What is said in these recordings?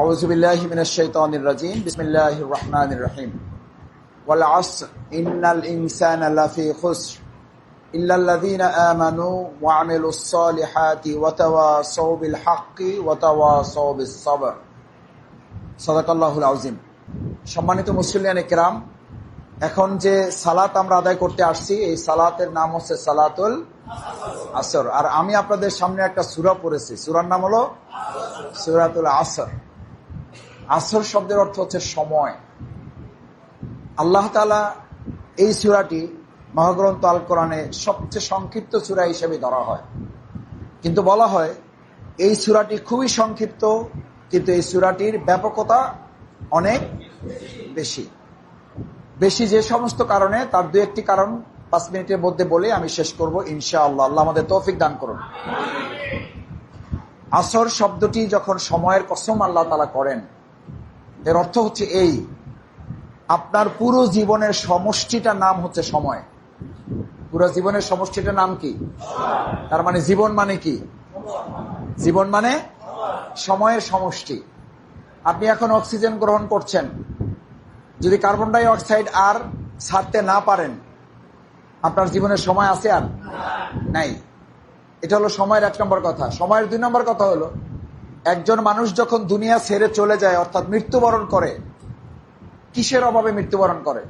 আউযু বিল্লাহি মিনাশ শাইতানির রাজিম। বিসমিল্লাহির রহমানির রহিম। ওয়াল আসর ইন্নাল ইনসানা লাফি খুসর ইল্লাল্লাযীনা আমানু ওয়া আমিলুস সালিহাতি ওয়া তাওয়াসাউ বিল হাক্কি ওয়া তাওয়াসাউ বিস সাবর। সাদাকাল্লাহুল আযীম। সম্মানিত মুসলিয়ানে কিরাম, এখন যে সালাত আমরা আদায় করতে আসছি, এই সালাতের নাম হচ্ছে সালাতুল আসর। আর আমি আপনাদের সামনে একটা সূরা পড়েছি, সূরার নাম হলো সূরাতুল আসর। আসর শব্দের অর্থ হচ্ছে সময়। আল্লাহ তাআলা এই সূরাটি মহাগ্রন্থ আল কোরআনে সবচেয়ে সংক্ষিপ্ত সূরা হিসেবে ধরা হয়, কিন্তু বলা হয় এই সূরাটি খুবই সংক্ষিপ্ত, কিন্তু এই সূরাটির ব্যাপকতা অনেক বেশি। বেশি যে সমস্ত কারণে, তার দু একটি কারণ 5 মিনিটের মধ্যে বলে আমি শেষ করব ইনশাআল্লাহ। আল্লাহ আমাদের তৌফিক দান করুন। আসর শব্দটি যখন সময়ের কসম আল্লাহ তাআলা করেন, এর অর্থ হচ্ছে এই, আপনার পুরো জীবনের সমষ্টিটার নাম হচ্ছে সময়। পুরো জীবনের সমষ্টিটার নাম কি? তার মানে জীবন মানে কি? জীবন মানে সময়ের সমষ্টি। আপনি এখন অক্সিজেন গ্রহণ করছেন, যদি কার্বন ডাই অক্সাইড আর ছাড়তে না পারেন, আপনার জীবনের সময় আছে আর নাই। এটা হলো সময়ের 1 নম্বর কথা। সময়ের 2 নম্বর কথা হলো, একজন মানুষ যখন দুনিয়া ছেড়ে চলে যায়, অর্থাৎ মৃত্যুবরণ করে, কিসের অভাবে মৃত্যুবরণ করে?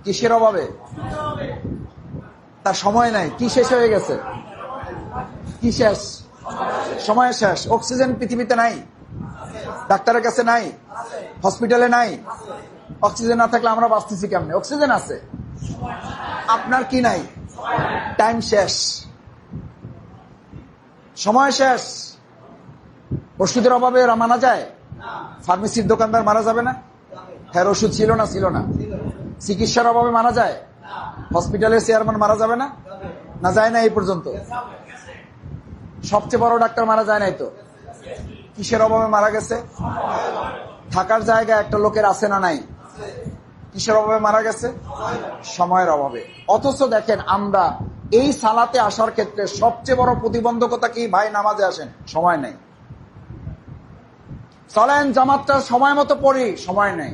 কিসের অভাবে? তার সময় নাই। কি শেষ হয়ে গেছে? কি শেষ? সময় শেষ। অক্সিজেন পৃথিবীতে নাই, ডাক্তারের কাছে নাই, হসপিটালে নাই। অক্সিজেন না থাকলে আমরা বাঁচতেছি কেমনে? অক্সিজেন আছে, আপনার কি নাই? টাইম শেষ, সময় শেষ। ওষুধের অভাবে মারা যায়? ফার্মেসির দোকানদার মারা যাবে না? হ্যাঁ, ওষুধ ছিল না? ছিল না। চিকিৎসার অভাবে মারা যায়? হসপিটালের চেয়ারম্যান মারা যাবে না? না যায় না এই পর্যন্ত? সবচেয়ে বড় ডাক্তার মারা যায় নাই তো? কিসের অভাবে মারা গেছে? থাকার জায়গা একটা লোকের আছে না নাই? কিসের অভাবে মারা গেছে? সময়ের অভাবে। অথচ দেখেন, আমরা এই সালাতে আসার ক্ষেত্রে সবচেয়ে বড় প্রতিবন্ধকতা কি? ভাই নামাজে আসেন, সময় নেই। চলেন জামাতটা সময় মতো পড়ি, সময় নেই।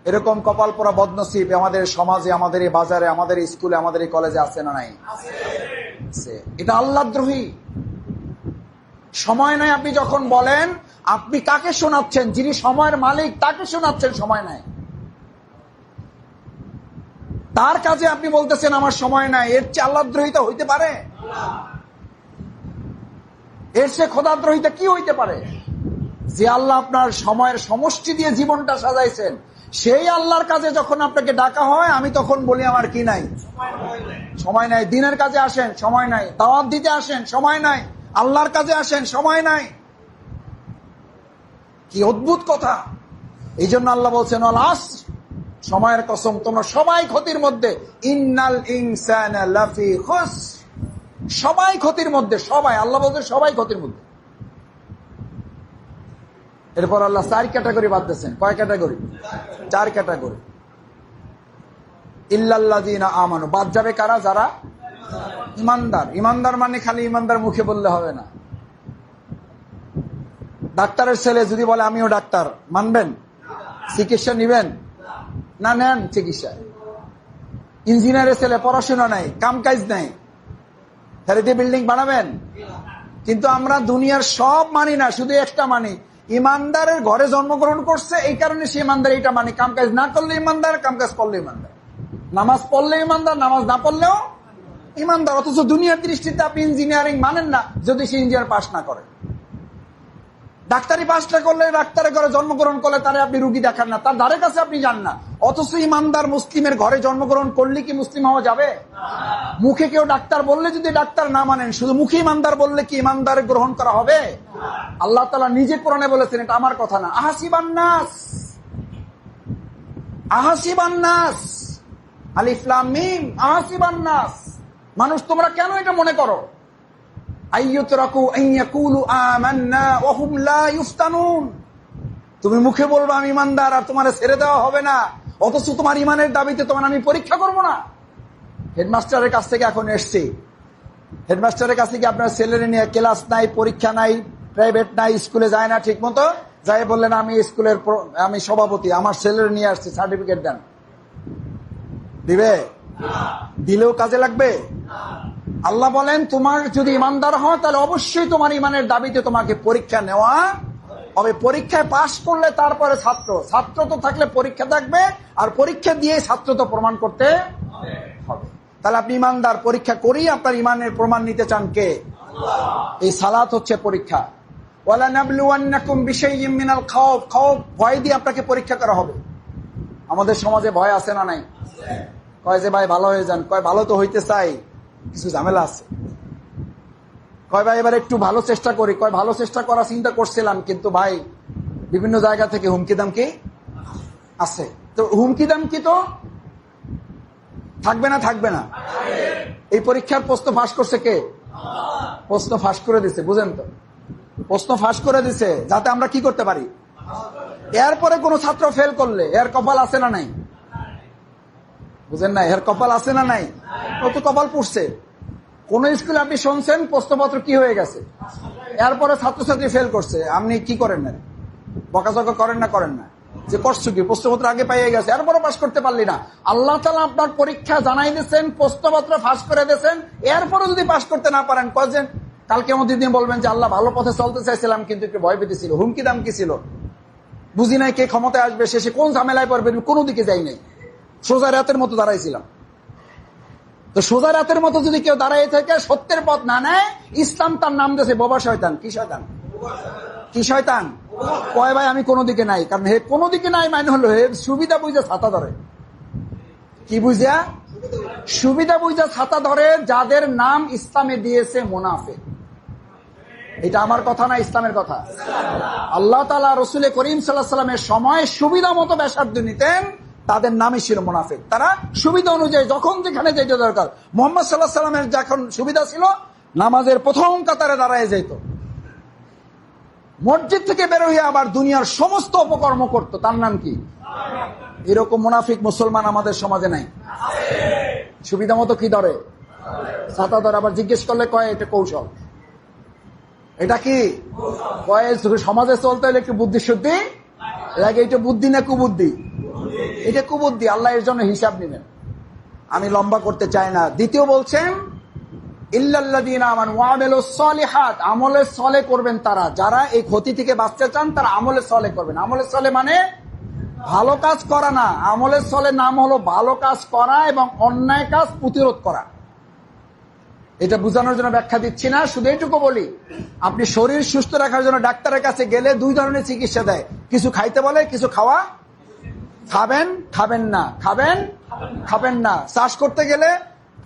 এরকম কপাল পোড়া বদনসিব আমাদের সমাজে, আমাদের এই বাজারে, আমাদের স্কুলে, আমাদের এই কলেজে আছে না নাই? এটা আল্লাহদ্রোহী। সময় নাই আপনি যখন বলেন, আপনি কাকে শোনাচ্ছেন? যিনি সময়ের মালিক তাকে শোনাচ্ছেন সময় নাই। তার কাজে আপনি বলতেছেন আমার সময় নাই। এর চেয়ে আল্লাহদ্রোহিতা হইতে পারে? এর চেয়ে খোদাদ্রোহিতা কি হইতে পারে? যে আল্লাহ আপনার সময়ের সমষ্টি দিয়ে জীবনটা সাজাইছেন, সেই আল্লাহর কাজে যখন আপনাকে ডাকা হয়, আমি তখন বলি আমার কি নাই? সময় নাই। দিনের কাজে আসেন, সময় নাই। দাওয়াত দিতে আসেন, সময় নাই। আল্লাহর কাজে আসেন, সময় নাই। কি অদ্ভুত কথা! এই জন্য আল্লাহ বলছেন, আল আসর, সময়ের কসম, তোমরা সবাই ক্ষতির মধ্যে। ইন্নাল ইনসানা লাফি খুসর, সবাই ক্ষতির মধ্যে। সবাই, আল্লাহ বলছেন সবাই ক্ষতির মধ্যে। এরপর আল্লাহ 4 ক্যাটাগরি বাদ দিয়েছেন। কয় ক্যাটাগরি? 4 ক্যাটাগরি। ইল্লাল্লাযীনা আমানু, বাদ যাবে কারা? যারা ইমানদার। ইমানদার মানে খালি ইমানদার মুখে বললে হবে না। ডাক্তারের ছেলে যদি বলে আমিও ডাক্তার, মানবেন? চিকিৎসা নিবেন না? নেন চিকিৎসা। ইঞ্জিনিয়ারের ছেলে পড়াশোনা নাই, কাম কাজ নাই, ফেরিতে বিল্ডিং বানাবেন? কিন্তু আমরা দুনিয়ার সব মানি না, শুধু একটা মানি। ইমানদারের ঘরে জন্মগ্রহণ করছে, এই কারণে সে ইমানদার, এটা মানি। কাম কাজ না করলে ইমানদার, কাম কাজ করলে ইমানদার। নামাজ পড়লে ইমানদার, নামাজ না পড়লেও ইমানদার। অথচ দুনিয়ার দৃষ্টিতে আপনি ইঞ্জিনিয়ারিং মানেন না যদি সে ইঞ্জিনিয়ার পাস না করে। ডাক্তারি পাসটা করলে, ডাক্তারের ঘরে জন্মগ্রহণ করলে তারে আপনি রুগী দেখান না, তার ধারে কাছে আপনি যান না। অথচ ইমানদার মুসলিমের ঘরে জন্মগ্রহণ করলে কি মুসলিম হওয়া যাবে? মুখে কেউ ডাক্তার বললে যদি ডাক্তার না মানেন, শুধু মুখে ইমানদার বললে কি ইমানদার গ্রহণ করা হবে? আল্লাহ তাআলা নিজে কোরআনে বলেছেন, এটা আমার কথা না। আহাসিবান নাস, আহাসিবান নাস, আলিফ লাম মিম, আহাসিবান নাস। মানুষ তোমরা কেন এটা মনে করো? আইয়ুতরাকু আইয়াকুলু আমান্না ওয়া হুম লা ইফতানুন। তুমি মুখে বলবে আমি ইমানদার, আর তোমার ছেড়ে দেওয়া হবে না, অথচ তোমার ইমানের দাবিতে তোমার আমি পরীক্ষা করব না। হেডমাস্টারের কাছ থেকে এখন এসছি, হেডমাস্টারের কাছে কি আপনার ছেলের নিয়ে ক্লাস নাই, পরীক্ষা নাই, প্রাইভেট নাই, স্কুলে যায় না ঠিক মতো, যাই বললেন আমি সভাপতি, আমার ছেলের নিয়ে আসছি, সার্টিফিকেট দেন, দিবে? দিলেও কাজে লাগবে? আল্লাহ বলেন তোমার যদি ইমানদার হয় তাহলে অবশ্যই তোমার ইমানের দাবিতে তোমাকে পরীক্ষা নেওয়া হবে। পরীক্ষায় পাশ করলে তারপরে ছাত্র তো থাকলে পরীক্ষা থাকবে, আর পরীক্ষা দিয়ে ছাত্র তো প্রমাণ করতে হবে। তাহলে আপনি ইমানদার, পরীক্ষা করি আপনার ইমানের প্রমাণ নিতে চান কে? এই সালাত হচ্ছে পরীক্ষা। ওয়ালা নাবলুওয়ান্নাকুম বিশাইইম মিনাল খাউফ, ভয় দিয়ে আপনাকে পরীক্ষা করা হবে। আমাদের সমাজে ভয় আছে না নাই? কয় যে ভাই ভালো হয়ে যান, কয় ভালো তো হইতে চাই, কিছু ঝামেলা আছে। কয় ভাই এবার একটু ভালো চেষ্টা করি, কয় ভালো চেষ্টা করার চিন্তা করছিলাম, কিন্তু ভাই বিভিন্ন জায়গা থেকে হুমকি দামকি আছে। তো হুমকি দামকি তো থাকবে না? এই পরীক্ষার প্রশ্ন ফাঁস করছে কে? প্রশ্ন ফাঁস করে দিছে, বুঝেন তো? প্রশ্ন ফাঁস করে দিছে যাতে আমরা কি করতে পারি। এরপরে কোন ছাত্র ফেল করলে এর কপাল আছে না নাই? বুঝেন না? এর কপাল আছে না নাই? ও তো কপাল পুড়ছে। কোন স্কুলে আপনি শুনছেন প্রশ্নপত্র কি হয়ে গেছে, এরপরে ছাত্রছাত্রী ফেল করছে, আপনি কি করেন না? বকাঝকা করেন না? যে করছো কি, প্রশ্নপত্র আগে পাইয়ে গেছে, এরপরে পাস করতে পারলি না। আল্লাহ তাআলা আপনার পরীক্ষা জানাই দিয়েছেন, প্রশ্নপত্র ফাঁস করে দিয়েছেন, এরপরে যদি পাস করতে না পারেন, কয়েছেন কালকে আমাদের দিন বলবেন যে আল্লাহ ভালো পথে চলতে চাইছিলাম কিন্তু একটু ভয় পেতেছিল, হুমকি দাম কি ছিল, বুঝি নাই কে ক্ষমতায় আসবে, শেষে কোন ঝামেলায় পড়বে, কোনো দিকে যাই নাই, সোজা রাতের মতো দাঁড়াইছিলাম। তো সোজা রাতের মতো যদি কেউ দাঁড়াই থাকে, সত্যের পথ না নেয়, ইসলাম তার নাম দিয়েছে বোবা শয়তান। কি শয়তান? কয় ভাই আমি কোনো দিকে নাই, কারণ হে কোনো দিকে নাই মানে হলো হে সুবিধা বুঝে ছাতা ধরে। কি বুঝা? সুবিধা বুঝা ছাতা ধরে, যাদের নাম ইসলামে দিয়েছে মুনাফিক। এটা আমার কথা না, ইসলামের কথা। আল্লাহ তাআলা রাসূল করিম সাল্লাল্লাহু আলাইহি ওয়াসাল্লামের সময় সুবিধা মতো ব্যাসার্ধ নিতেন, তাদের নামই ছিল মুনাফিক। তারা সুবিধা অনুযায়ী যখন যেখানে যেতে দরকার, মুহাম্মদ সাল্লাল্লাহু আলাইহি ওয়াসাল্লামের যখন সুবিধা ছিল নামাজের প্রথম কাতারে দাঁড়ায় যেত, মসজিদ থেকে বের হয়ে আবার দুনিয়ার সমস্ত অপকর্ম করত, তার নাম কি? এরকম মুনাফিক মুসলমান আমাদের সমাজে নাই। সুবিধা মতো কি ধরে? ছাতা ধরে। আবার জিজ্ঞেস করলে কয় এটা কৌশল। এটা কি কয়? সমাজে চলতে হলে একটু বুদ্ধি শুদ্ধি লাগে। এটা বুদ্ধি না কুবুদ্ধি? এটা কুবুদ্ধি। আল্লাহ এর জন্য হিসাব নেবেন। আমি লম্বা করতে চাই না। দ্বিতীয় বলছেন ইল্লাল্লাযীনা আমানু ওয়া আমিলুস সালিহাত, আমলে সলে করবেন তারা, যারা এই ক্ষতি থেকে বাঁচতে চান তারা আমলে সলে করবেন। আমলে সলে মানে ভালো কাজ করা না, আমলে সলে নাম হলো ভালো কাজ করা এবং অন্যায় কাজ প্রতিরোধ করা। এটা বোঝানোর জন্য ব্যাখ্যা দিচ্ছি না, শুধু এইটুকু বলি, আপনি শরীর সুস্থ রাখার জন্য ডাক্তারের কাছে গেলে দুই ধরনের চিকিৎসা দেয়, কিছু খাইতে বলে, কিছু খাওয়া খাবেন না। চাষ করতে গেলে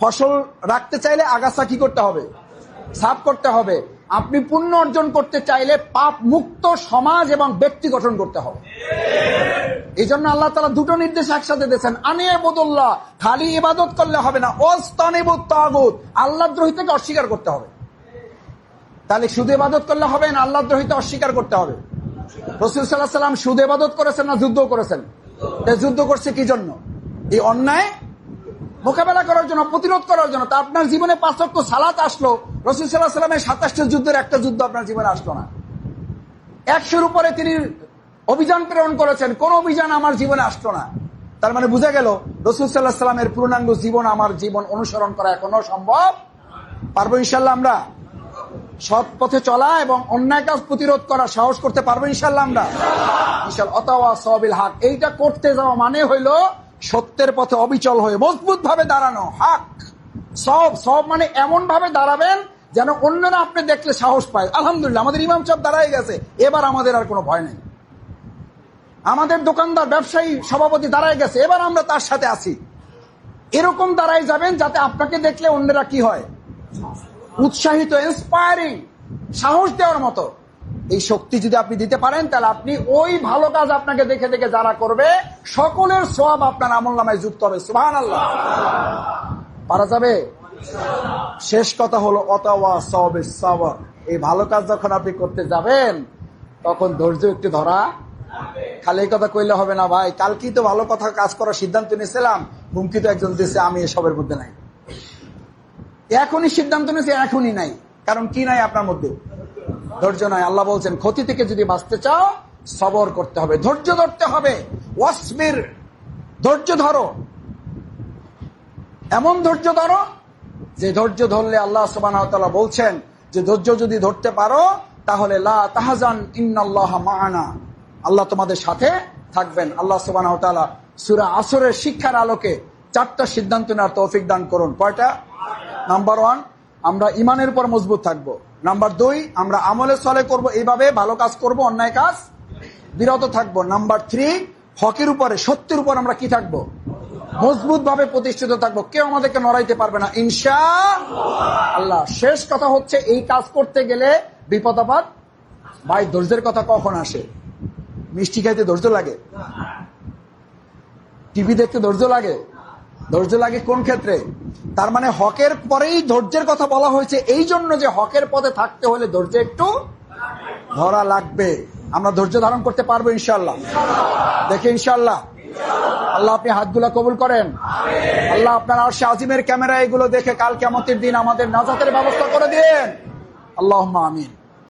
ফসল রাখতে চাইলে আগাছা কি করতে হবে? সাফ করতে হবে। আপনি পুণ্য অর্জন করতে চাইলে পাপ মুক্ত সমাজ এবং ব্যক্তি গঠন করতে হবে। এই জন্য আল্লাহ তাআলা দুটো নির্দেশ একসাথে দিয়েছেন, আনিয়াবুদুল্লাহ, খালি ইবাদত করলে হবে না, ওয়াস্তানিবুত তাগুত, আল্লাহদ্রোহিতাকে অস্বীকার করতে হবে। তাহলে শুধু ইবাদত করলে হবে না, আল্লাহদ্রোহিতা অস্বীকার করতে হবে। রাসূল সাল্লাল্লাহু আলাইহি ওয়াসাল্লাম শুধু ইবাদত করেছেন না যুদ্ধ করেছেন? যুদ্ধ করছে কি জন্য? এই অন্যায় মোকাবেলা করার জন্য, প্রতিরোধ করার জন্য। তা আপনার জীবনে ৫ ওয়াক্ত সালাত আসলো, রাসূল সাল্লাল্লাহু আলাইহি ওয়াসাল্লামের ২৭টা যুদ্ধের একটা যুদ্ধ আপনার জীবনে আসলো না। ১০০-র উপরে তিনি অভিযান প্রেরণ করেছেন, কোন অভিযান আমার জীবনে আসলো না। তার মানে বোঝা গেল রাসূল সাল্লাল্লাহু আলাইহি ওয়াসাল্লামের পূর্ণাঙ্গ জীবন আমার জীবন অনুসরণ করা এখনো সম্ভব। পারবো ইনশাআল্লাহ? আমরা সৎ পথে চলা এবং অন্যায় কাজ প্রতিরোধ করা সাহস করতে পারবো ইনশাআল্লাহ? আমরা ইনশাআল্লাহ। অতাওয়াসাউ বিল হক, এইটা করতে যাওয়া মানে হইল সত্যের পথে অবিচল হয়ে মজবুত ভাবে দাঁড়ানো। হক সব মানে এমন ভাবে দাঁড়াবেন যেন অন্যরা আপনি দেখলে সাহস পায়। আলহামদুলিল্লাহ আমাদের ইমাম সাহেব দাঁড়ায় গেছে, এবার আমাদের আর কোনো ভয় নেই। আমাদের দোকানদার ব্যবসায়ী সভাপতি দাঁড়ায় গেছে, এবার আমরা তার সাথে আছি। এরকম দাঁড়ায় যাবেন যাতে আপনাকে দেখলে অন্যরা কি হয়? উৎসাহিত, ইন্সপায়ারিং, সাহস দেওয়ার মতো। এই শক্তি যদি আপনি দিতে পারেন তাহলে আপনি ওই ভালো কাজ আপনাকে দেখে দেখে যারা করবে সকলের সওয়াব আপনার আমলনামায় যুক্ত হবে। সুবহানাল্লাহ। পারা যাবে? শেষ কথা হলো অতাওয়াসাউ বিস সাবর। এই ভালো কাজ যখন আপনি করতে যাবেন তখন ধৈর্য একটু ধরা। খালি এই কথা কইলে হবে না, ভাই কালকেই তো ভালো কথা কাজ করার সিদ্ধান্ত নিয়েছিলাম, হুমকি তো একজন দিয়েছে, আমি এসবের মধ্যে নাই। এখনই সিদ্ধান্ত নিয়েছে, এখনই নাই। কারণ কি নাই আপনার মধ্যে? ধৈর্য নাই। আল্লাহ বলছেন ক্ষতি থেকে যদি বাঁচতে চাও সবর করতে হবে, ধৈর্য ধরতে হবে। ওয়াসবির, ধৈর্য ধরো, এমন ধৈর্য ধরো যে ধৈর্য ধরলে আল্লাহ সুবহানাহু ওয়া তাআলা বলছেন যে ধৈর্য যদি ধরতে পারো তাহলে লা তাহজান ইন্নাল্লাহা মা'ানা, আল্লাহ তোমাদের সাথে থাকবেন। আল্লাহ সুবহানাহু ওয়া তাআলা সূরা আসরের শিক্ষার আলোকে 4টা সিদ্ধান্ত নেওয়ার তৌফিক দান করুন। কয়টা? নাম্বার 1, আমরা ইমানের উপর মজবুত থাকবো। নাম্বার 2, আমরা আমলে সলে করব, এইভাবে ভালো কাজ করব, অন্যায় কাজ বিরত থাকবো। নাম্বার 3, হকের উপরে, সত্যের উপর আমরা কি থাকবো? মজবুত ভাবে প্রতিষ্ঠিত থাকবো, কেউ আমাদেরকে নড়াইতে পারবে না ইনশাআল্লাহ। শেষ কথা হচ্ছে এই কাজ করতে গেলে বিপদ আপদ, ভাই ধৈর্যের কথা কখন আসে? মিষ্টি খাইতে ধৈর্য লাগে? টিভি দেখতে ধৈর্য লাগে? ধৈর্য লাগে কোন ক্ষেত্রে? তার মানে হকের পরেই ধৈর্যের কথা বলা হয়েছে এই জন্য যে হকের পথে থাকতে হলে ধৈর্য একটু ধরা লাগবে। আমরা ধৈর্য ধারণ করতে পারবো ইনশাআল্লাহ? দেখে ইনশাআল্লাহ। আল্লাহ আপনি হাতগুলা কবুল করেন। আল্লাহ আপনার আরশে আজিমের ক্যামেরা এগুলো দেখে কাল কিয়ামতের দিন আমাদের নাজাতের ব্যবস্থা করে দিন। আল্লাহুম্মা আমিন।